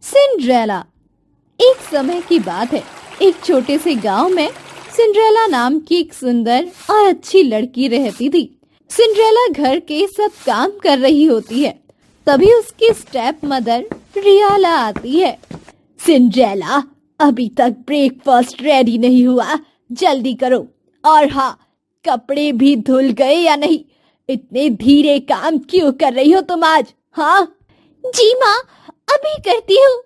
Cinderella. एक समय की बात है, एक छोटे से गांव में सिंड्रेला नाम की एक सुंदर और अच्छी लड़की रहती थी। सिंड्रेला घर के सब काम कर रही होती है, तभी उसकी स्टेप मदर रियाला आती है। सिंड्रेला, अभी तक ब्रेकफास्ट रेडी नहीं हुआ, जल्दी करो। और हाँ, कपड़े भी धुल गए या नहीं? इतने धीरे काम क्यों कर रही हो तुम आज? हाँ जी माँ, अभी करती हूँ।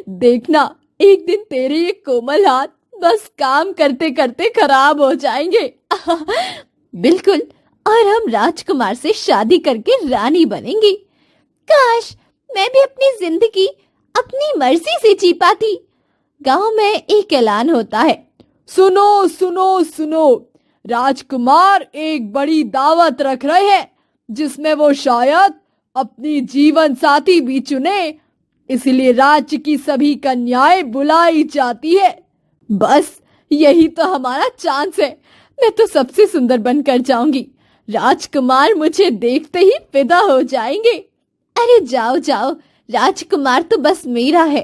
देखना, एक दिन तेरे ये कोमल हाथ बस काम करते करते खराब हो जाएंगे। बिल्कुल, और हम राजकुमार से शादी करके रानी बनेंगे। काश मैं भी अपनी जिंदगी अपनी मर्जी से जी पाती। गांव में एक ऐलान होता है। सुनो सुनो सुनो, राजकुमार एक बड़ी दावत रख रहे हैं, जिसमें वो शायद अपनी जीवन साथी भी चुने, इसलिए राज्य की सभी कन्याएं बुलाई जाती है। बस यही तो हमारा चांस है। मैं तो सबसे सुंदर बनकर जाऊंगी। राजकुमार मुझे देखते ही फिदा हो जाएंगे। अरे जाओ जाओ, राजकुमार तो बस मेरा है।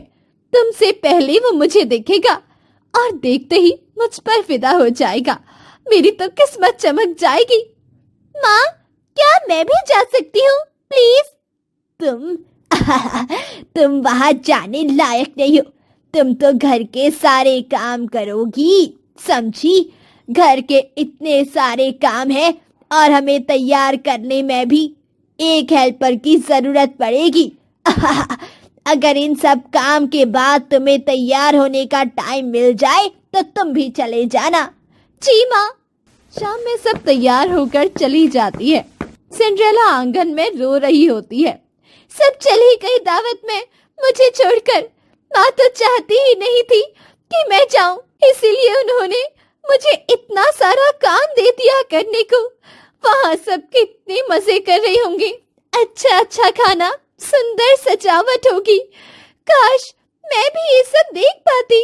तुमसे पहले वो मुझे देखेगा और देखते ही मुझ पर फिदा हो जाएगा। मेरी तो किस्मत चमक जाएगी। माँ, क्या मैं भी जा सकती हूँ प्लीज? तुम वहां जाने लायक नहीं हो। तुम तो घर के सारे काम करोगी, समझी? घर के इतने सारे काम हैं और हमें तैयार करने में भी एक हेल्पर की जरूरत पड़ेगी। अगर इन सब काम के बाद तुम्हें तैयार होने का टाइम मिल जाए तो तुम भी चले जाना। जी माँ। शाम में सब तैयार होकर चली जाती है। सिंड्रेला आंगन में रो रही होती है। सब चली गई दावत में, मुझे छोड़कर। माँ तो चाहती ही नहीं थी कि मैं जाऊं, इसीलिए उन्होंने मुझे इतना सारा काम दे दिया करने को। वहाँ सब कितने मजे कर रहे होंगे। अच्छा अच्छा खाना, सुंदर सजावट होगी। काश मैं भी ये सब देख पाती।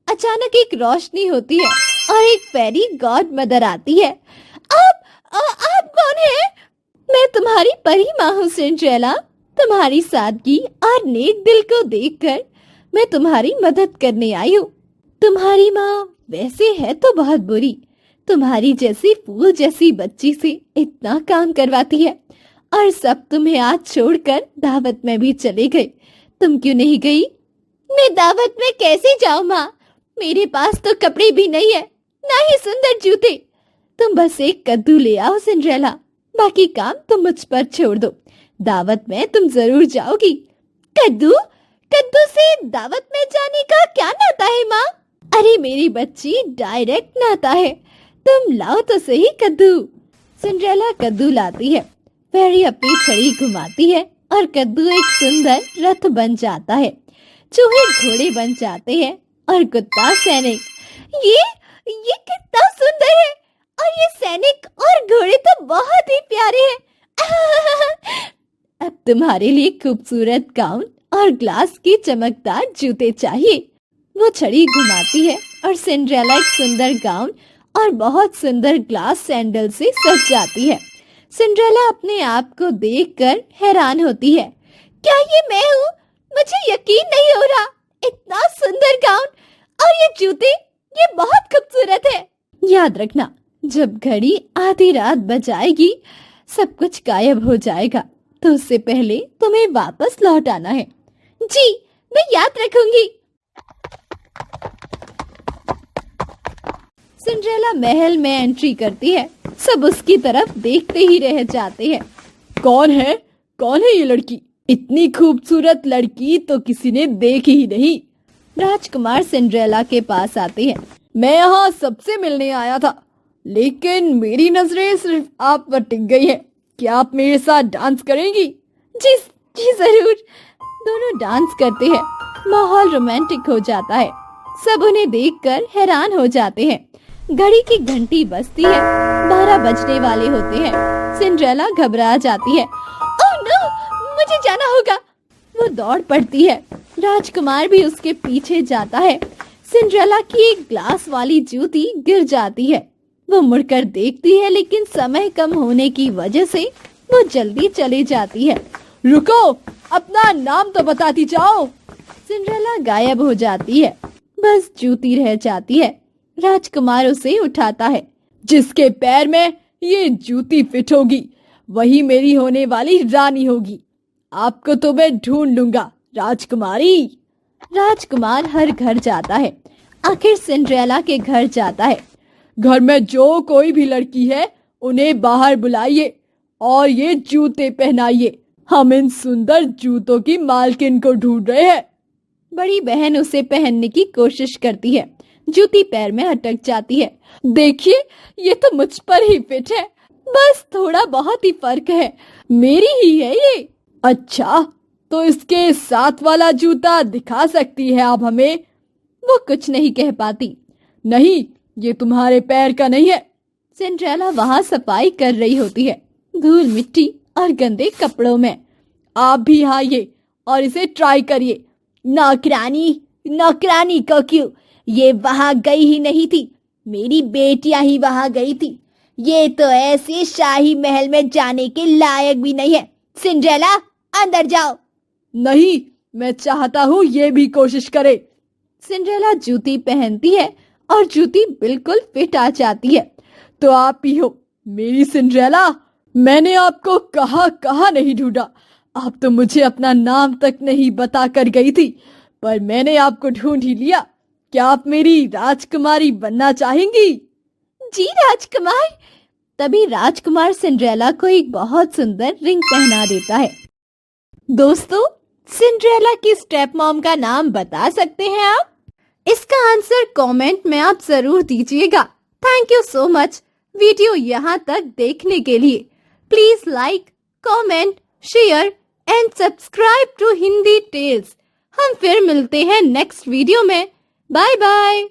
अचानक एक रोशनी होती है और एक फेरी गॉड मदर आती है। आप कौन है? मैं तुम्हारी परी माँ हूँ सिंड्रेला। तुम्हारी सादगी और नेक दिल को देखकर मैं तुम्हारी मदद करने आई हूँ। तुम्हारी माँ वैसे है तो बहुत बुरी, तुम्हारी जैसी फूल जैसी बच्ची से इतना काम करवाती है, और सब तुम्हें आज छोड़कर दावत में भी चले गए। तुम क्यों नहीं गई? मैं दावत में कैसे जाऊँ माँ? मेरे पास तो कपड़े भी नहीं है, ना ही सुंदर जूते। तुम बस एक कद्दू ले आओ सिंड्रेला, बाकी काम तुम मुझ पर छोड़ दो। दावत में तुम जरूर जाओगी। कद्दू? कद्दू से दावत में जाने का क्या नाता है माँ? अरे मेरी बच्ची, डायरेक्ट नाता है। तुम लाओ तो सही कद्दू। सिंड्रेला कद्दू लाती है। फेरी अपनी छड़ी घुमाती है और कद्दू एक सुंदर रथ बन जाता है। चूहे घोड़े बन जाते हैं और कुत्ता सैनिक। ये कितना सुंदर है, और ये सैनिक और घोड़े तो बहुत ही प्यारे हैं। अब तुम्हारे लिए खूबसूरत गाउन और ग्लास के चमकदार जूते चाहिए। वो छड़ी घुमाती है और सिंड्रेला एक सुंदर गाउन और बहुत सुंदर ग्लास सैंडल से सज जाती है। सिंड्रेला अपने आप को देखकर हैरान होती है। क्या ये मैं हूँ? मुझे यकीन नहीं हो रहा। इतना सुंदर गाउन और ये जूते, ये बहुत खूबसूरत है। याद रखना, जब घड़ी आधी रात बजाएगी सब कुछ गायब हो जाएगा, तो उससे पहले तुम्हें वापस लौट आना है। जी, मैं याद रखूंगी। सिंड्रेला महल में एंट्री करती है। सब उसकी तरफ देखते ही रह जाते हैं। कौन है ये लड़की? इतनी खूबसूरत लड़की तो किसी ने देखी ही नहीं। राजकुमार सिंड्रेला के पास आते हैं। मैं यहाँ सबसे मिलने आया था, लेकिन मेरी नजरें सिर्फ आप पर टिक गई हैं। क्या आप मेरे साथ डांस करेंगी? जी जरूर। दोनों डांस करते हैं। माहौल रोमांटिक हो जाता है। सब उन्हें देखकर हैरान हो जाते हैं। घड़ी की घंटी बजती है। 12 बजने वाले होते हैं। सिंड्रेला घबरा जाती है। ओह नो, मुझे जाना होगा। वो दौड़ पड़ती है। राजकुमार भी उसके पीछे जाता है। सिंड्रेला की एक ग्लास वाली जूती गिर जाती है। वो मुड़कर देखती है, लेकिन समय कम होने की वजह से वो जल्दी चली जाती है। रुको, अपना नाम तो बताती जाओ। सिंड्रेला गायब हो जाती है, बस जूती रह जाती है। राजकुमार उसे उठाता है। जिसके पैर में ये जूती फिट होगी वही मेरी होने वाली रानी होगी। आपको तो मैं ढूंढ लूंगा राजकुमारी। राजकुमार हर घर जाता है, आखिर सिंड्रेला के घर जाता है। घर में जो कोई भी लड़की है उन्हें बाहर बुलाइए और ये जूते पहनाइए। हम इन सुंदर जूतों की मालकिन को ढूंढ रहे हैं। बड़ी बहन उसे पहनने की कोशिश करती है, जूती पैर में अटक जाती है। देखिए ये तो मुझ पर ही फिट है, बस थोड़ा बहुत ही फर्क है, मेरी ही है ये। अच्छा तो इसके साथ वाला जूता दिखा सकती है आप हमें? वो कुछ नहीं कह पाती। नहीं, ये तुम्हारे पैर का नहीं है। सिंड्रेला वहां सफाई कर रही होती है, धूल मिट्टी और गंदे कपड़ों में। आप भी आइए और इसे ट्राई करिए। नौकरानी, नौकरानी को क्यों? ये वहां गई ही नहीं थी, मेरी बेटियां ही वहां गई थी। ये तो ऐसे शाही महल में जाने के लायक भी नहीं है। सिंड्रेला अंदर जाओ। नहीं, मैं चाहता हूँ ये भी कोशिश करे। सिंड्रेला जूती पहनती है और जूती बिल्कुल फिट आ जाती है। तो आप ही हो मेरी सिंड्रेला। मैंने आपको कहाँ नहीं ढूंढा। आप तो मुझे अपना नाम तक नहीं बता कर गई थी, पर मैंने आपको ढूंढ ही लिया। क्या आप मेरी राजकुमारी बनना चाहेंगी? जी राजकुमार। तभी राजकुमार सिंड्रेला को एक बहुत सुंदर रिंग पहना देता है। दोस्तों, सिंड्रेला की स्टेप मॉम का नाम बता सकते हैं आप? इसका आंसर कमेंट में आप जरूर दीजिएगा। Thank you so much video यहाँ तक देखने के लिए। Please like, comment, share and subscribe to Hindi tales. हम फिर मिलते हैं नेक्स्ट वीडियो में। Bye bye.